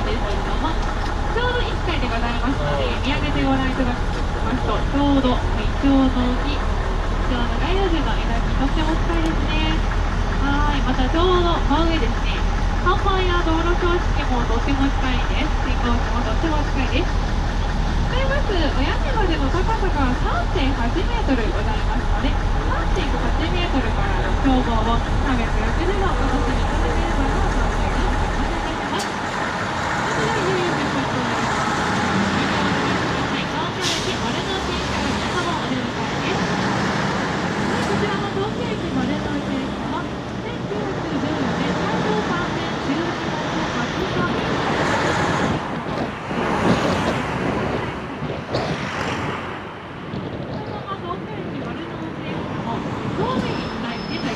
なんですけれども、ちょうど1階でございますので、見上げてご覧いただきますと、ちょうど、イチョウの木、イチョウの街路樹の枝にとっても近いですね。はい、またちょうど真上ですね。看板や道路標識もとっても近いです。信号機もとっても近いです。使います。お屋根までの高さが3.8メートルございますので、3.8メートルからの眺望を360度お楽しみいただければと考えております。それではいよいよ出発となります。東京駅丸の内駅から皆様お出迎えです。はい、こちらの東京駅丸の内駅は1914年大正3年12月20日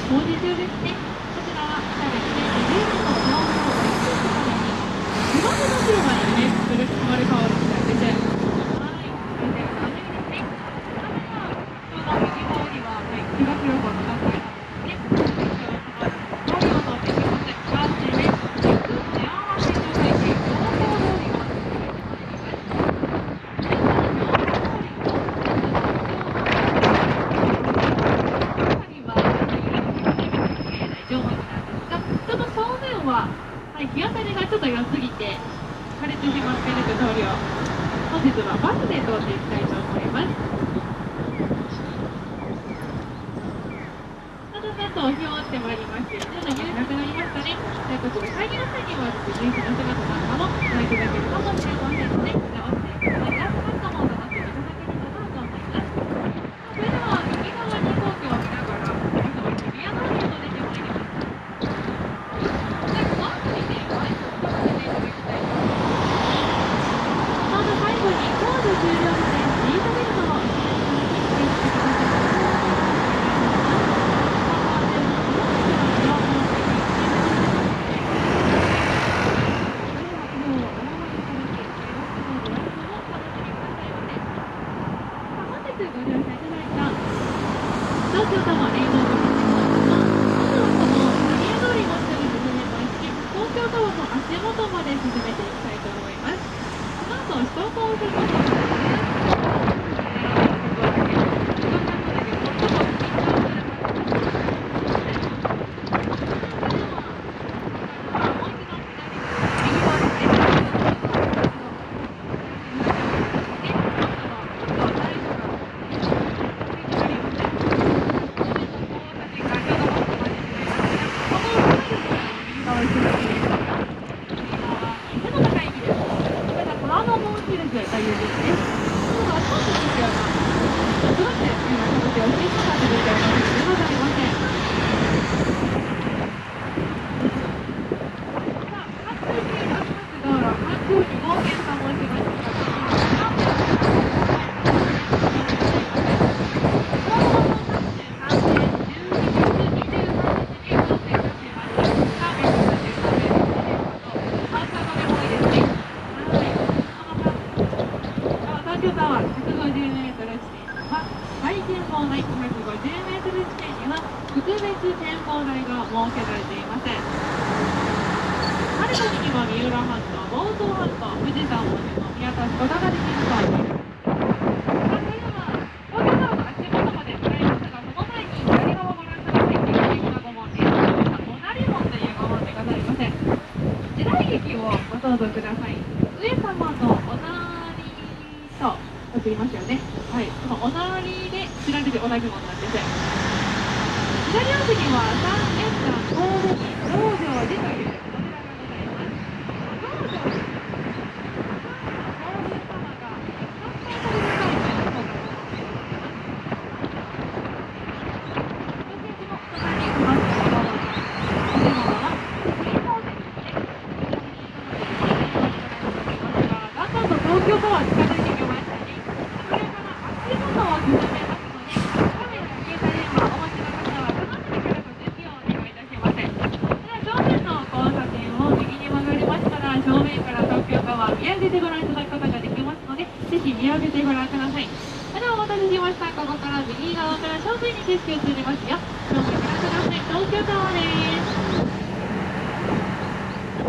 工事中ですね。こちらは北口で20年の情報を一つまでに2番目の広場にね、生まれ変わるみたいです。はい、先生が楽しみですね。その右方には、修学旅行の学校さんですね。その通りを通っていきます。バスでね、幸せと書いて、情報通りを進めてまいります。で、この情報通りを進むと、情報になんですが、その正面は、日当たりがちょっと良すぎて枯れてしまっているという通りを本日はバスで通っていきたいと思います。さださんとお日を追ってまいりまして、徐々になくなりましたね。ということで、作業中には電気の姿なんかもご覧いただけるかもしれませんので、落ちていただきやすかったものとなっていただければなと思います。それでは右側に皇居を見ながら、皆様日比谷通りを出てまいります。最後に高度終了時点シートベルトのお知らせにしていただきます。本日ご乗車いただいた東京タワーレインボーブリッジのあとはこの日比谷通りを下に進めまして、東京タワーの足元まで進めていきたいと思います。この後、首都高速道路いますよね。はい、このおなりで知られる同じものなんです。左奥には三円山神戸に道成寺というお寺がございます。道成寺、神戸様が3回ほど高いという評価をされています。私たちも隣に来ますけれども、お建物は水宝殿ですね。だんだんと東京タワー近づいてきましたね。これから足元を進めますので、カメラや携帯電話お持ちの方はこの辺りからご準備をお願いいたします。では正面の交差点を右に曲がりましたら、正面から東京タワー見上げてご覧いただくことができますので、ぜひ見上げてご覧ください。ではお待たせしました。ここから右側から正面に景色を移りますよ。正面ご覧ください。東京タワーです。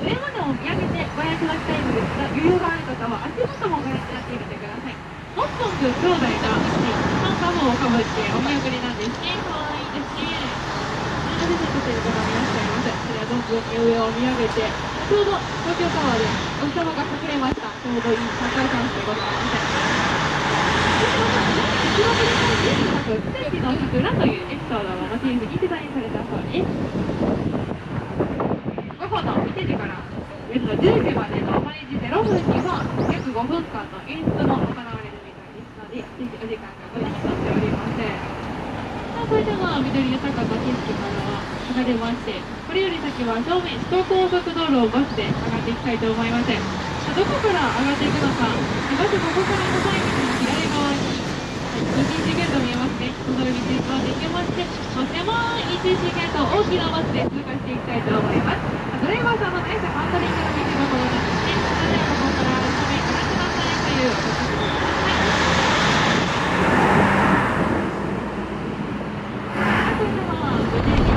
上までを見上げてご覧いただきたいので余裕がある方は足元もご覧になってみてください。モットンズ兄弟が、ハンカムをかぶってお見送りなんですね。かわいいですね。プレゼントしている方もいらっしゃいます。それはどんどん上を見上げて、ちょうど東京タワーでお日様が隠れました。ちょうどいい高いチャンスでございます。後ろ振り返って、奇跡の桜というエピソードをモチーフにデザインされたそうです。午後の1時から夜の10時までの毎日0分には約5分間の演出も行われるみたいですので、ぜひお時間がございましております。さあ、それでは緑豊かな景色からは離れまして、これより先は正面首都高速道路をバスで上がっていきたいと思います。どこから上がっていくのか、まずここからの際に左側に1時ゲート見えますね。その道に回っていきまして、とても1時ゲート大きなバスで通過していきたいと思います。ドライバーさんのナイスハンドリングの見せ所なんですね。それではここから正面ご覧くださいというお話です。それでは無事に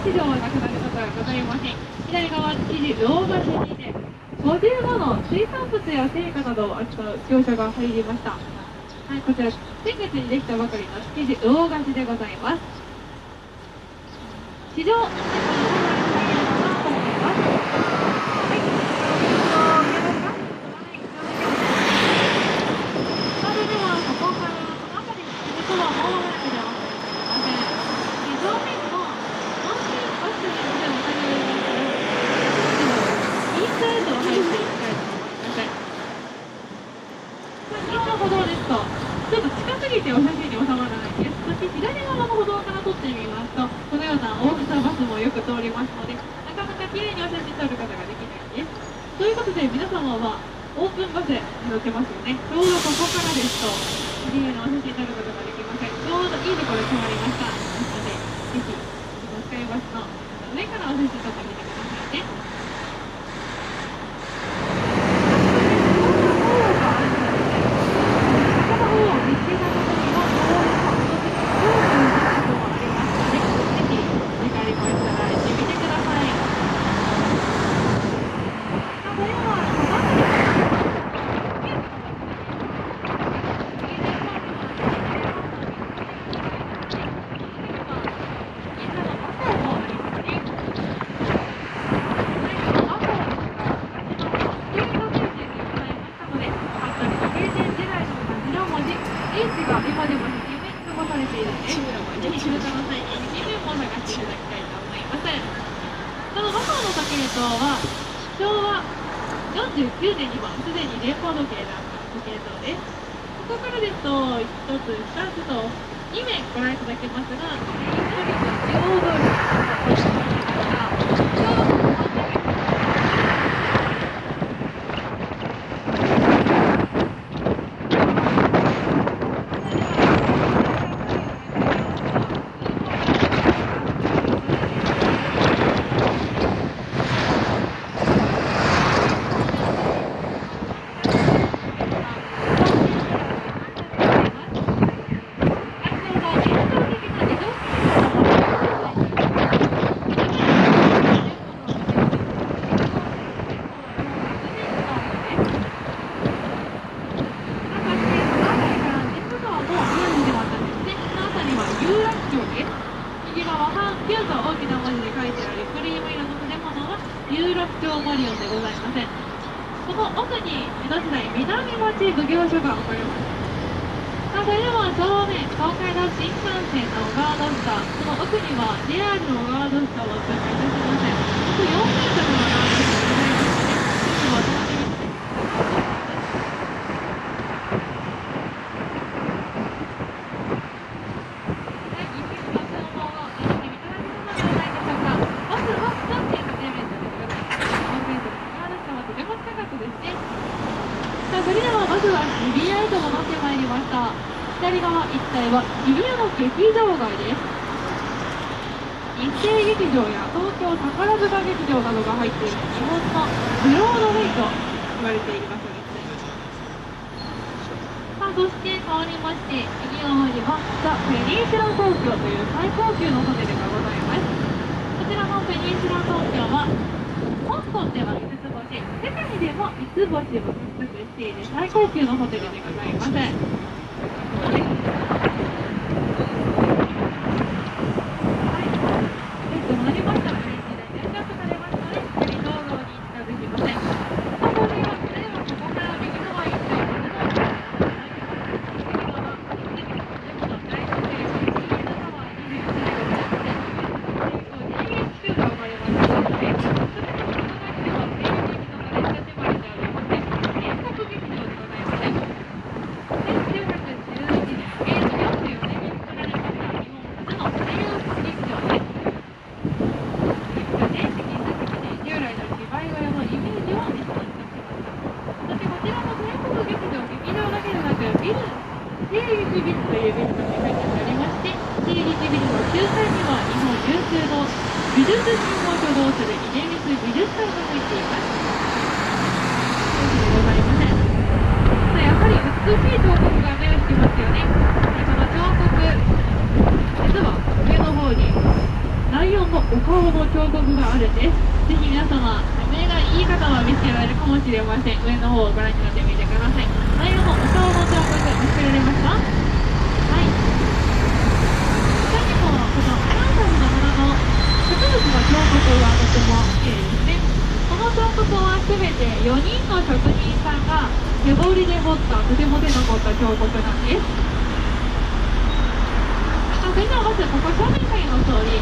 市場はなくなることはございません。左側、記事魚河岸にて55の水産物や青果などを扱う業者が入りました。はい、こちら先月にできたばかりの築地魚河岸でございます。市場、このご覧いただければと思います。はい、見えますか？それではここからこの辺りに続くはもうなくではありません。正面の安心バスに乗せを作業になったら、インサイドを入っていきたいと思います。右の歩道ですと、ちょっと近すぎてお写真に収まらないです。そして左側の歩道から撮ってみますと、このような大型バスもよく通りますので、なかなか綺麗にお写真撮ることができないです。ということで皆様はオープンバスに乗ってますよね。ちょうどここからですと、綺麗なお写真撮ることができません。ちょうどいいところで止まりました。ですので、ぜひ、スカイバスの上からお写真撮ってみてくださいね。49年にはすでに電波時計だった時計塔です。ここからですと1つ2つと2面ご覧いただけますが、ちょうど有楽町マリオンでございません。この奥に江戸時代南町奉行所が置かれます。それでは正面東海道新幹線のガード下、その奥には JR のガード下をお伝えいたしません。奥4メートルのガード下でございますので、ちょっとお楽しみに。それではまずは日比谷へと戻ってまいりました。左側一帯は日比谷の劇場街です。日生劇場や東京宝塚劇場などが入っている日本のブロードウェイと言われている場所です。そして変わりまして右側にはザ・ペニンシュラ東京という最高級のホテルがございます。こちらのペニンシュラ東京は香港では5つ星、世界でも5つ星を獲得している最高級のホテルでございます。西劇ビルというビルの2階にありまして、西劇ビルの9階には日本有数の美術品を所蔵するイギリス美術館が入っています。でございません。やはり美しい彫刻が目を引きますよね。この彫刻、実は上の方にライオンのお顔の彫刻があるんです。ぜひ皆様、目がいい方は見つけられるかもしれません。上の方をご覧になってみてください。前の方、お顔の彫刻見つけられました？はい。他にも、このアランサムの花の植物の彫刻はとても綺麗ですね。この彫刻はすべて4人の職人さんが手彫りで彫ったとても手の凝った彫刻なんです。それではまずここ正面会の通り、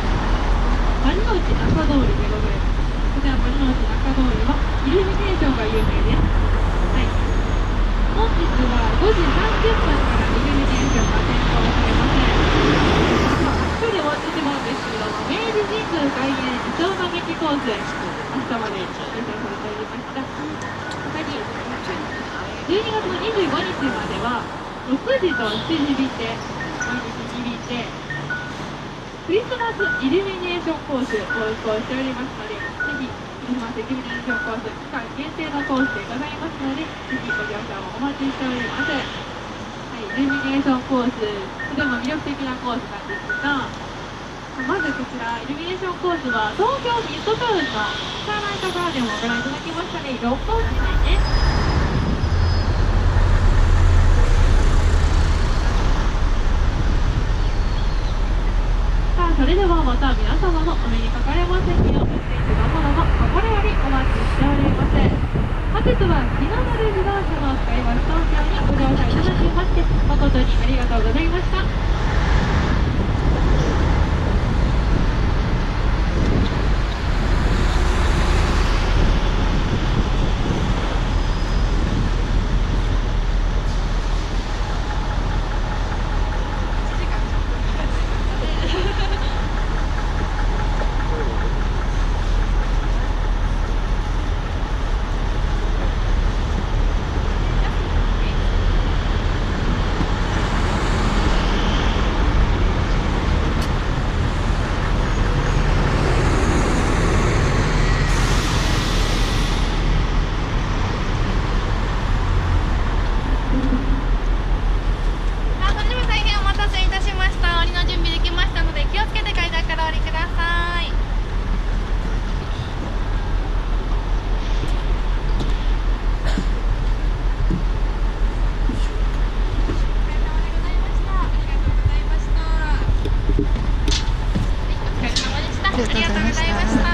丸の内中通りでございます。こちら丸の内中通りはイルミネーションが有名です。はい。本日は5時30分からイルミネーションが点灯されません。一人終わってしまうんですけれども、明治神宮外苑イチョウ並木コース、明日まで開催されておりました。他に、12月の25日までは6時と7時便で毎日2便でクリスマスイルミネーションコースを運行しておりますので、ぜひクリスマスイルミネーションコース期間限定のコースでございますので、ぜひご乗車をお待ちしております。はい、イルミネーションコース、とても魅力的なコースなんですが、まずこちらイルミネーションコースは東京ミッドタウンのスターライトガーデンをご覧いただきましたね。六本木内です。それではまた皆様のお目にかかれませんよう、ステージのものも心よりお待ちしております。本日は日の丸自動車のスカイバス東京にご乗車いただきまして誠にありがとうございました。ありがとうございました。